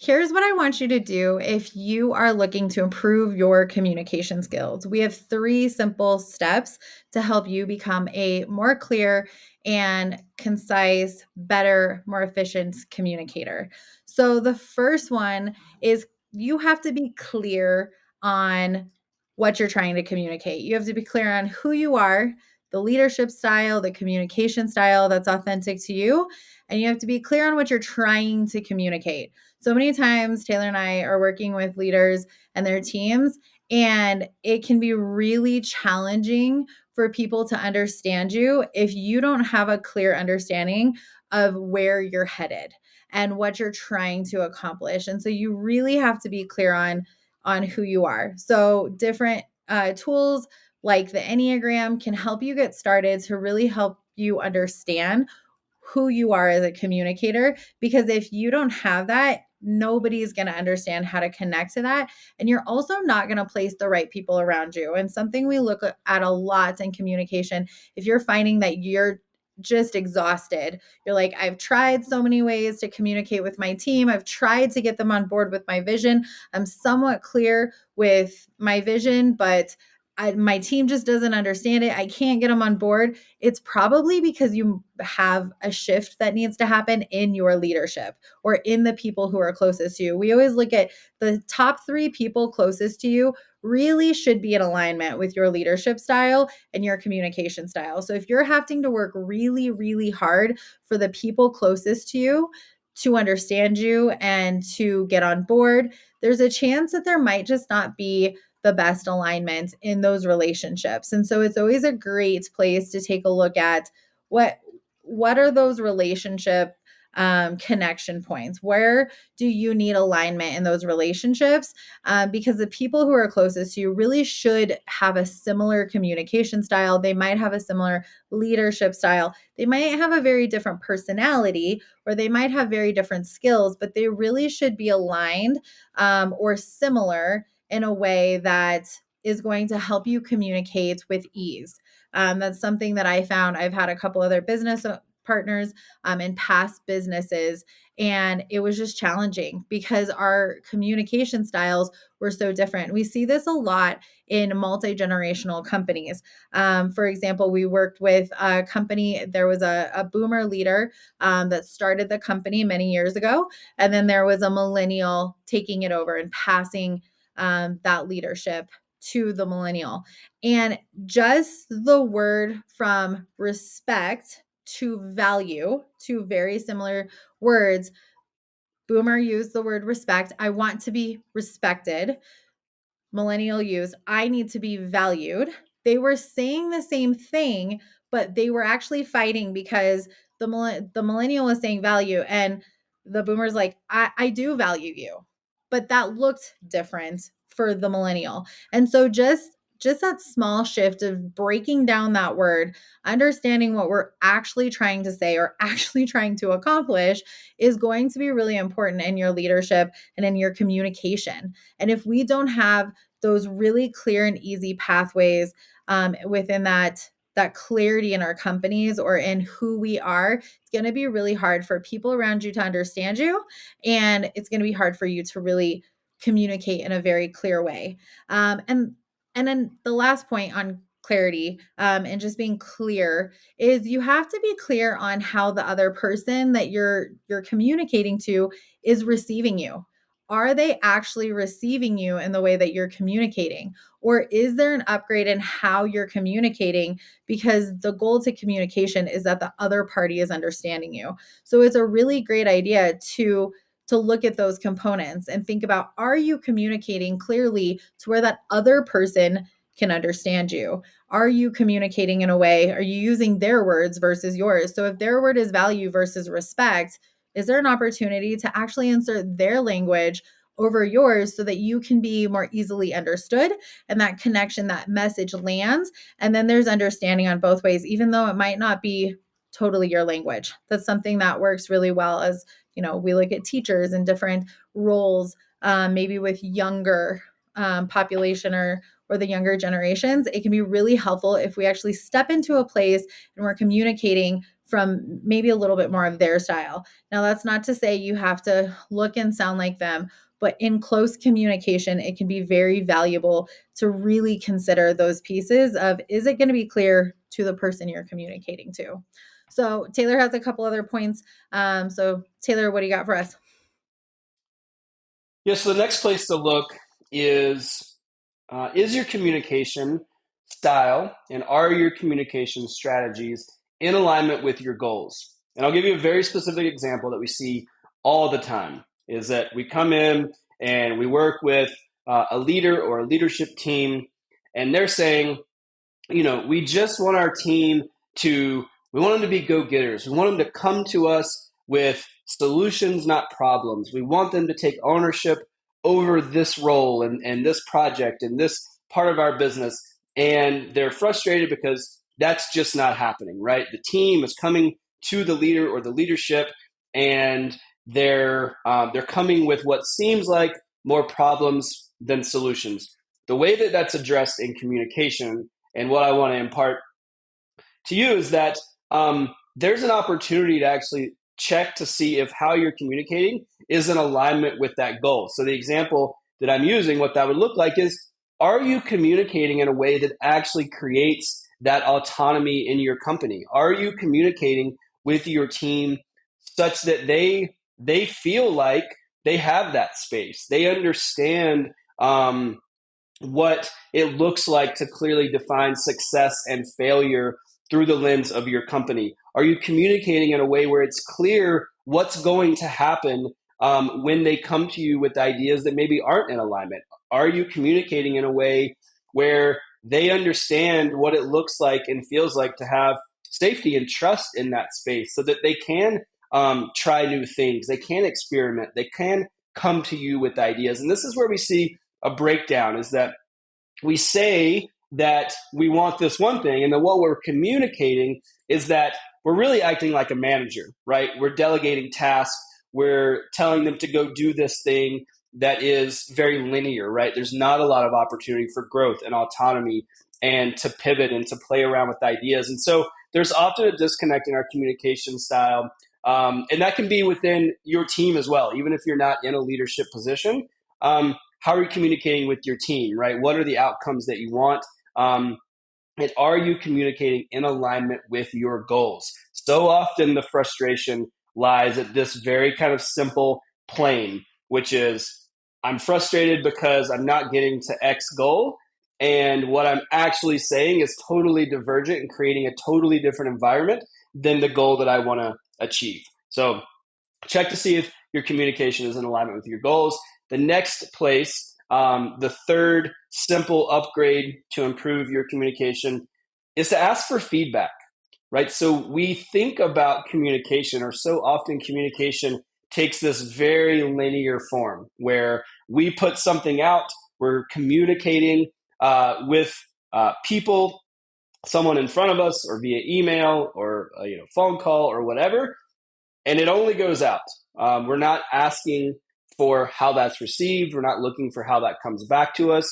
Here's what I want you to do if you are looking to improve your communication skills. We have three simple steps to help you become a more clear and concise, better, more efficient communicator. So, the first one is you have to be clear on what you're trying to communicate. You have to be clear on who you are, the leadership style, the communication style that's authentic to you, and you have to be clear on what you're trying to communicate. So many times, Taylor and I are working with leaders and their teams, and it can be really challenging for people to understand you if you don't have a clear understanding of where you're headed and what you're trying to accomplish. And so you really have to be clear on who you are. So different tools like the Enneagram can help you get started to really help you understand who you are as a communicator, because if you don't have that, nobody's going to understand how to connect to that, and you're also not going to place the right people around you. And something we look at a lot in communication, if you're finding that you're just exhausted, you're like, I've tried so many ways to communicate with my team, I've tried to get them on board with my vision, I'm somewhat clear with my vision, but my team just doesn't understand it, I can't get them on board. It's probably because you have a shift that needs to happen in your leadership or in the people who are closest to you. We always look at the top three people closest to you really should be in alignment with your leadership style and your communication style. So if you're having to work really, really hard for the people closest to you to understand you and to get on board, there's a chance that there might just not be the best alignment in those relationships. And so it's always a great place to take a look at what what are those relationship connection points. Where do you need alignment in those relationships? Because the people who are closest to you really should have a similar communication style. They might have a similar leadership style. They might have a very different personality, or they might have very different skills, but they really should be aligned or similar in a way that is going to help you communicate with ease. That's something that I found. I've had a couple other business partners in past businesses, and it was just challenging because our communication styles were so different. We see this a lot in multi-generational companies. For example, we worked with a company, there was a boomer leader that started the company many years ago, and then there was a millennial taking it over and passing that leadership to the millennial. And just the word from respect to value, two very similar words. Boomer used the word respect. I want to be respected. Millennial used, I need to be valued. They were saying the same thing, but they were actually fighting because the millennial was saying value, and the boomer's like, I do value you. But that looked different for the millennial. And so just that small shift of breaking down that word, understanding what we're actually trying to say or actually trying to accomplish is going to be really important in your leadership and in your communication. And if we don't have those really clear and easy pathways within that clarity in our companies or in who we are, it's going to be really hard for people around you to understand you, and it's going to be hard for you to really communicate in a very clear way. And then the last point on clarity and just being clear is you have to be clear on how the other person that you're communicating to is receiving you. Are they actually receiving you in the way that you're communicating? Or is there an upgrade in how you're communicating? Because the goal to communication is that the other party is understanding you. So it's a really great idea to look at those components and think about, are you communicating clearly to where that other person can understand you? Are you communicating in a way, are you using their words versus yours? So if their word is value versus respect, is there an opportunity to actually insert their language over yours so that you can be more easily understood and that connection, that message lands? And then there's understanding on both ways, even though it might not be totally your language. That's something that works really well as, we look at teachers and different roles, maybe with younger population or the younger generations. It can be really helpful if we actually step into a place and we're communicating from maybe a little bit more of their style. Now, that's not to say you have to look and sound like them, but in close communication, it can be very valuable to really consider those pieces of, is it going to be clear to the person you're communicating to? So Taylor has a couple other points. So Taylor, what do you got for us? Yeah, so the next place to look is your communication style and are your communication strategies in alignment with your goals? And I'll give you a very specific example that we see all the time is that we come in and we work with a leader or a leadership team, and they're saying, we just want our team to, we want them to be go-getters. We want them to come to us with solutions, not problems. We want them to take ownership over this role and this project and this part of our business. And they're frustrated because that's just not happening, right? The team is coming to the leader or the leadership, and they're coming with what seems like more problems than solutions. The way that that's addressed in communication and what I want to impart to you is that there's an opportunity to actually check to see if how you're communicating is in alignment with that goal. So the example that I'm using, what that would look like is, are you communicating in a way that actually creates that autonomy in your company? Are you communicating with your team such that they feel like they have that space? They understand what it looks like to clearly define success and failure through the lens of your company? Are you communicating in a way where it's clear what's going to happen when they come to you with ideas that maybe aren't in alignment? Are you communicating in a way where they understand what it looks like and feels like to have safety and trust in that space so that they can try new things, they can experiment, they can come to you with ideas? And this is where we see a breakdown, is that we say that we want this one thing, and then what we're communicating is that we're really acting like a manager, right? We're delegating tasks, we're telling them to go do this thing that is very linear, right? There's not a lot of opportunity for growth and autonomy and to pivot and to play around with ideas. And so there's often a disconnect in our communication style. And that can be within your team as well, even if you're not in a leadership position. How are you communicating with your team, right? What are the outcomes that you want? And are you communicating in alignment with your goals? So often the frustration lies at this very kind of simple plane, which is, I'm frustrated because I'm not getting to X goal. And what I'm actually saying is totally divergent and creating a totally different environment than the goal that I want to achieve. So check to see if your communication is in alignment with your goals. The next place, the third simple upgrade to improve your communication, is to ask for feedback, right? So we think about communication, or so often communication takes this very linear form where we put something out, we're communicating with people, someone in front of us, or via email or phone call or whatever, and it only goes out. We're not asking for how that's received. We're not looking for how that comes back to us.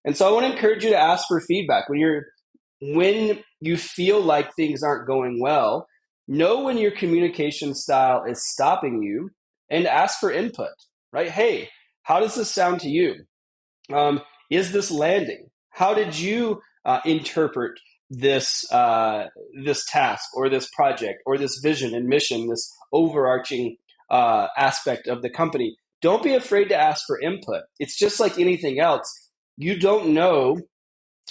And so I want to encourage you to ask for feedback when you feel like things aren't going well. Know when your communication style is stopping you and ask for input. Right? Hey, how does this sound to you? Is this landing? How did you interpret this task or this project or this vision and mission, this overarching aspect of the company? Don't be afraid to ask for input. It's just like anything else. You don't know,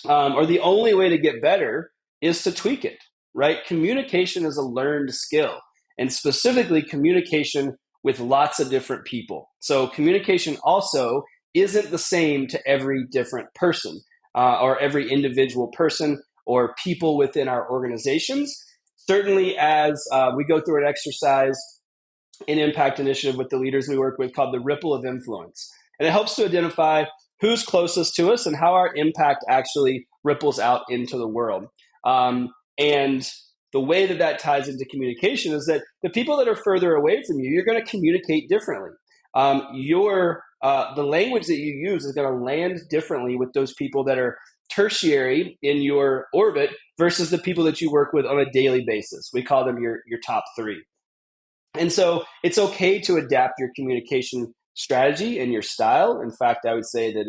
or the only way to get better is to tweak it, right? Communication is a learned skill, and specifically communication with lots of different people. So communication also isn't the same to every different person or every individual person or people within our organizations. Certainly, as we go through an exercise, an impact initiative with the leaders we work with called the Ripple of Influence. And it helps to identify who's closest to us and how our impact actually ripples out into the world. And the way that that ties into communication is that the people that are further away from you, you're going to communicate differently. The language that you use is going to land differently with those people that are tertiary in your orbit versus the people that you work with on a daily basis. We call them your top three. And so it's okay to adapt your communication strategy and your style. In fact, I would say that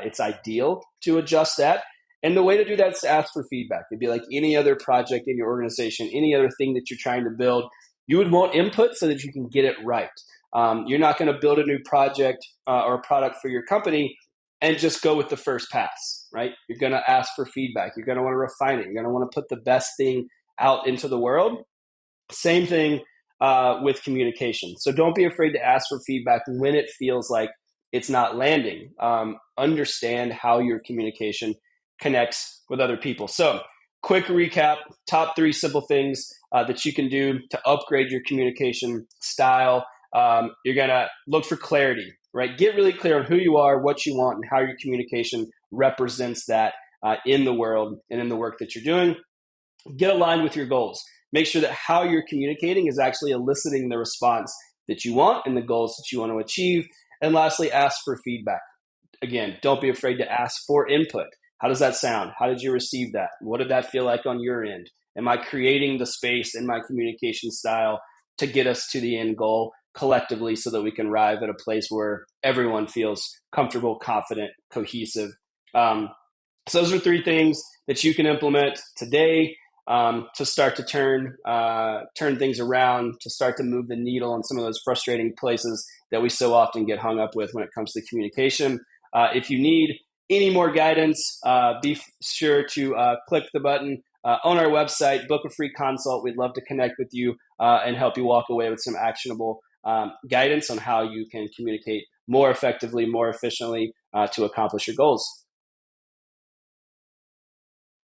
it's ideal to adjust that. And the way to do that is to ask for feedback. It'd be like any other project in your organization, any other thing that you're trying to build. You would want input so that you can get it right. You're not going to build a new project or product for your company and just go with the first pass, right? You're going to ask for feedback. You're going to want to refine it. You're going to want to put the best thing out into the world. Same thing with communication. So don't be afraid to ask for feedback when it feels like it's not landing. Understand how your communication connects with other people. So, quick recap, top three simple things that you can do to upgrade your communication style. You're going to look for clarity, right? Get really clear on who you are, what you want, and how your communication represents that in the world and in the work that you're doing. Get aligned with your goals. Make sure that how you're communicating is actually eliciting the response that you want and the goals that you want to achieve. And lastly, ask for feedback. Again, don't be afraid to ask for input. How does that sound? How did you receive that? What did that feel like on your end? Am I creating the space in my communication style to get us to the end goal collectively so that we can arrive at a place where everyone feels comfortable, confident, cohesive? So those are three things that you can implement today to start to turn things around, to start to move the needle on some of those frustrating places that we so often get hung up with when it comes to communication. If you need any more guidance, be sure to click the button on our website, book a free consult. We'd love to connect with you and help you walk away with some actionable guidance on how you can communicate more effectively, more efficiently to accomplish your goals.